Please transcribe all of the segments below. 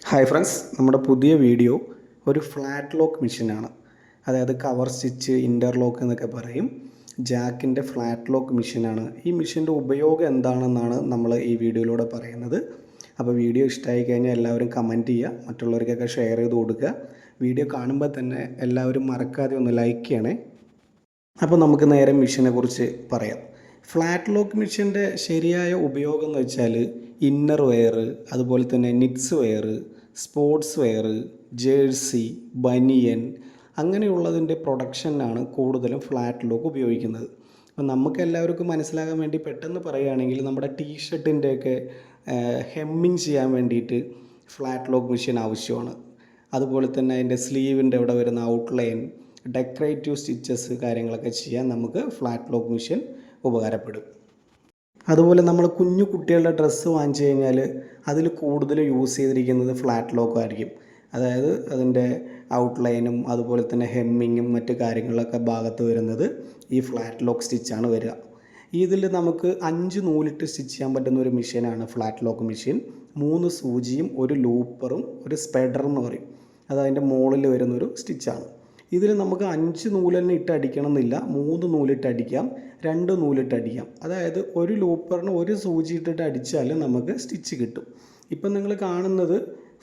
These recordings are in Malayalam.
ഹായ് ഫ്രണ്ട്സ്, നമ്മുടെ പുതിയ വീഡിയോ ഒരു ഫ്ലാറ്റ് ലോക്ക് മെഷീനാണ്. അതായത് കവർ സ്റ്റിച്ച്, ഇൻ്റർലോക്ക് എന്നൊക്കെ പറയും. ജാക്കിൻ്റെ ഫ്ലാറ്റ് ലോക്ക് മെഷീനാണ്. ഈ മെഷീൻ്റെ ഉപയോഗം എന്താണെന്നാണ് നമ്മൾ ഈ വീഡിയോയിലൂടെ പറയുന്നത്. അപ്പോൾ വീഡിയോ ഇഷ്ടമായി കഴിഞ്ഞാൽ എല്ലാവരും കമൻറ്റ് ചെയ്യുക, മറ്റുള്ളവർക്കൊക്കെ ഷെയർ ചെയ്ത് കൊടുക്കുക. വീഡിയോ കാണുമ്പോൾ തന്നെ എല്ലാവരും മറക്കാതെ ഒന്ന് ലൈക്ക് ചെയ്യണേ. അപ്പോൾ നമുക്ക് നേരെ മെഷീനെ കുറിച്ച് പറയാം. ഫ്ലാറ്റ് ലോക്ക് മെഷീൻ്റെ ശരിയായ ഉപയോഗം എന്ന് വെച്ചാൽ ഇന്നർ വെയർ, അതുപോലെ തന്നെ knits wear, sports wear, jersey, banian അങ്ങനെയുള്ളതിൻ്റെ പ്രൊഡക്ഷനാണ് കൂടുതലും ഫ്ലാറ്റ് ലോക്ക് ഉപയോഗിക്കുന്നത്. അപ്പം നമുക്ക് എല്ലാവർക്കും മനസ്സിലാകാൻ വേണ്ടി പെട്ടെന്ന് പറയുകയാണെങ്കിൽ നമ്മുടെ ടീഷർട്ടിൻ്റെയൊക്കെ ഹെമ്മിങ് ചെയ്യാൻ വേണ്ടിയിട്ട് ഫ്ലാറ്റ് ലോക്ക് മെഷീൻ ആവശ്യമാണ്. അതുപോലെ തന്നെ അതിൻ്റെ സ്ലീവിൻ്റെ അവിടെ വരുന്ന ഔട്ട്ലൈൻ, ഡെക്കറേറ്റീവ് സ്റ്റിച്ചസ് കാര്യങ്ങളൊക്കെ ചെയ്യാൻ നമുക്ക് ഫ്ലാറ്റ് ലോക്ക് മെഷീൻ ഉപകാരപ്പെടും. അതുപോലെ നമ്മൾ കുഞ്ഞു കുട്ടികളുടെ ഡ്രസ്സ് വാങ്ങിച്ചു കഴിഞ്ഞാൽ അതിൽ കൂടുതൽ യൂസ് ചെയ്തിരിക്കുന്നത് ഫ്ലാറ്റ് ലോക്ക് ആയിരിക്കും. അതായത് അതിൻ്റെ ഔട്ട്ലൈനും അതുപോലെ തന്നെ ഹെമ്മിങ്ങും മറ്റ് കാര്യങ്ങളൊക്കെ ഭാഗത്ത് വരുന്നത് ഈ ഫ്ലാറ്റ് ലോക്ക് സ്റ്റിച്ചാണ് വരിക. ഇതിൽ നമുക്ക് 5 നൂലിട്ട് സ്റ്റിച്ച് ചെയ്യാൻ പറ്റുന്ന ഒരു മെഷീനാണ് ഫ്ലാറ്റ് ലോക്ക് മെഷീൻ. 3 സൂചിയും ഒരു ലൂപ്പറും ഒരു സ്പെഡർ എന്ന് പറയും, അത് അതിൻ്റെ മുകളിൽ വരുന്നൊരു സ്റ്റിച്ചാണ്. ഇതിൽ നമുക്ക് 5 നൂല് തന്നെ ഇട്ട് അടിക്കണം എന്നില്ല, 3 നൂലിട്ട് അടിക്കാം, 2 നൂലിട്ട് അടിക്കാം. അതായത് ഒരു ലൂപ്പറിന് ഒരു സൂചി ഇട്ടിട്ട് അടിച്ചാൽ നമുക്ക് സ്റ്റിച്ച് കിട്ടും. ഇപ്പം നിങ്ങൾ കാണുന്നത്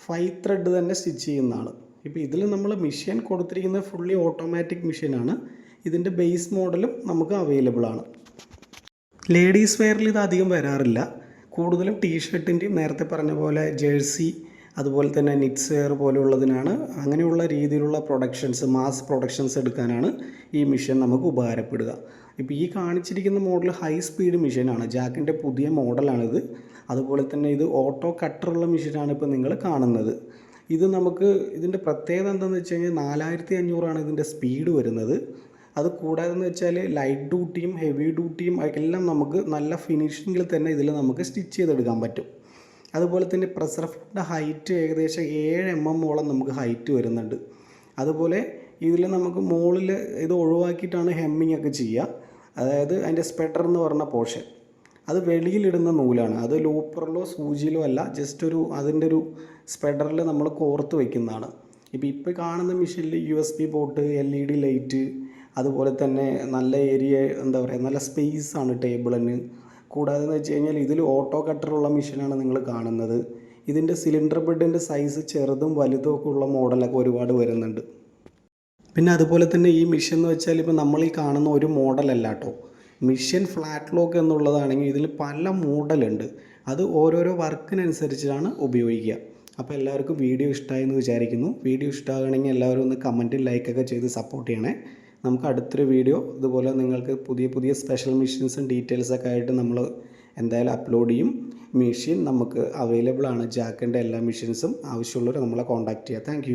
5 ത്രെഡ് തന്നെ സ്റ്റിച്ച് ചെയ്യുന്നതാണ്. ഇപ്പോൾ ഇതിൽ നമ്മൾ മെഷീൻ കൊടുത്തിരിക്കുന്നത് ഫുള്ളി ഓട്ടോമാറ്റിക് മെഷീനാണ്. ഇതിൻ്റെ ബേസ് മോഡലും നമുക്ക് അവൈലബിൾ ആണ്. ലേഡീസ് വെയറിൽ ഇത് അധികം വരാറില്ല. കൂടുതലും ടീഷർട്ടിൻ്റെയും നേരത്തെ പറഞ്ഞ പോലെ ജേഴ്സി, അതുപോലെ തന്നെ നിറ്റ്സ് വെയർ പോലെയുള്ളതിനാണ്. അങ്ങനെയുള്ള രീതിയിലുള്ള പ്രൊഡക്ഷൻസ്, മാസ് പ്രൊഡക്ഷൻസ് എടുക്കാനാണ് ഈ മെഷീൻ നമുക്ക് ഉപകാരപ്പെടുക. ഇപ്പോൾ ഈ കാണിച്ചിരിക്കുന്ന മോഡൽ ഹൈ സ്പീഡ് മെഷീനാണ്, ജാക്കിൻ്റെ പുതിയ മോഡലാണിത്. അതുപോലെ തന്നെ ഇത് ഓട്ടോ കട്ടറുള്ള മെഷീനാണ് ഇപ്പോൾ നിങ്ങൾ കാണുന്നത്. ഇത് നമുക്ക് ഇതിൻ്റെ പ്രത്യേകത എന്താണെന്ന് വെച്ച് കഴിഞ്ഞാൽ 4500 ഇതിൻ്റെ സ്പീഡ് വരുന്നത്. അത് കൂടാതെ എന്ന് വെച്ചാൽ ലൈറ്റ് ഡ്യൂട്ടിയും ഹെവി ഡ്യൂട്ടിയും എല്ലാം നമുക്ക് നല്ല ഫിനിഷിങ്ങിൽ തന്നെ ഇതിൽ നമുക്ക് സ്റ്റിച്ച് ചെയ്തെടുക്കാൻ പറ്റും. അതുപോലെ തന്നെ പ്രഷർ ഫുഡിൻ്റെ ഹൈറ്റ് ഏകദേശം 7 mm നമുക്ക് ഹൈറ്റ് വരുന്നുണ്ട്. അതുപോലെ ഇതിൽ നമുക്ക് മുകളിൽ ഇത് ഒഴിവാക്കിയിട്ടാണ് ഹെമ്മിങ് ഒക്കെ ചെയ്യുക. അതായത് അതിൻ്റെ സ്പെഡർ എന്ന് പറഞ്ഞ പോർഷൻ അത് വെളിയിലിടുന്ന നൂലാണ്. അത് ലൂപ്പറിലോ സൂചിയിലോ അല്ല, ജസ്റ്റ് അതിൻ്റെ ഒരു സ്പെഡറിൽ നമ്മൾ കോർത്ത് വയ്ക്കുന്നതാണ്. ഇപ്പോൾ കാണുന്ന മെഷീനിൽ USB പോർട്ട്, LED ലൈറ്റ്, അതുപോലെ തന്നെ നല്ല ഏരിയ, എന്താ പറയുക, നല്ല സ്പേസാണ് ടേബിളിന്. കൂടാതെ എന്ന് വെച്ച് കഴിഞ്ഞാൽ ഇതിൽ ഓട്ടോ കട്ടറുള്ള മെഷീനാണ് നിങ്ങൾ കാണുന്നത്. ഇതിൻ്റെ സിലിണ്ടർ ബെഡിൻ്റെ സൈസ് ചെറുതും വലുതും ഒക്കെ ഉള്ള മോഡലൊക്കെ ഒരുപാട് വരുന്നുണ്ട്. പിന്നെ അതുപോലെ തന്നെ ഈ മെഷീൻ എന്ന് വെച്ചാൽ ഇപ്പോൾ നമ്മൾ ഈ കാണുന്ന ഒരു മോഡലല്ല കേട്ടോ. മെഷീൻ ഫ്ലാറ്റ് ലോക്ക് എന്നുള്ളതാണെങ്കിൽ ഇതിൽ പല മോഡലുണ്ട്. അത് ഓരോരോ വർക്കിനനുസരിച്ചാണ് ഉപയോഗിക്കുക. അപ്പോൾ എല്ലാവർക്കും വീഡിയോ ഇഷ്ടമായി എന്ന് വിചാരിക്കുന്നു. വീഡിയോ ഇഷ്ടമാകണമെങ്കിൽ എല്ലാവരും ഒന്ന് കമൻറ്റും ലൈക്കൊക്കെ ചെയ്ത് സപ്പോർട്ട് ചെയ്യണേ. നമുക്ക് അടുത്തൊരു വീഡിയോ ഇതുപോലെ നിങ്ങൾക്ക് പുതിയ പുതിയ സ്പെഷ്യൽ മെഷീൻസും ഡീറ്റെയിൽസൊക്കെ ആയിട്ട് നമ്മൾ എന്തായാലും അപ്ലോഡ് ചെയ്യും. മെഷീൻ നമുക്ക് അവൈലബിൾ ആണ്, ജാക്കിൻ്റെ എല്ലാ മെഷീൻസും. ആവശ്യമുള്ളവർ നമ്മളെ കോൺടാക്റ്റ് ചെയ്യുക. താങ്ക്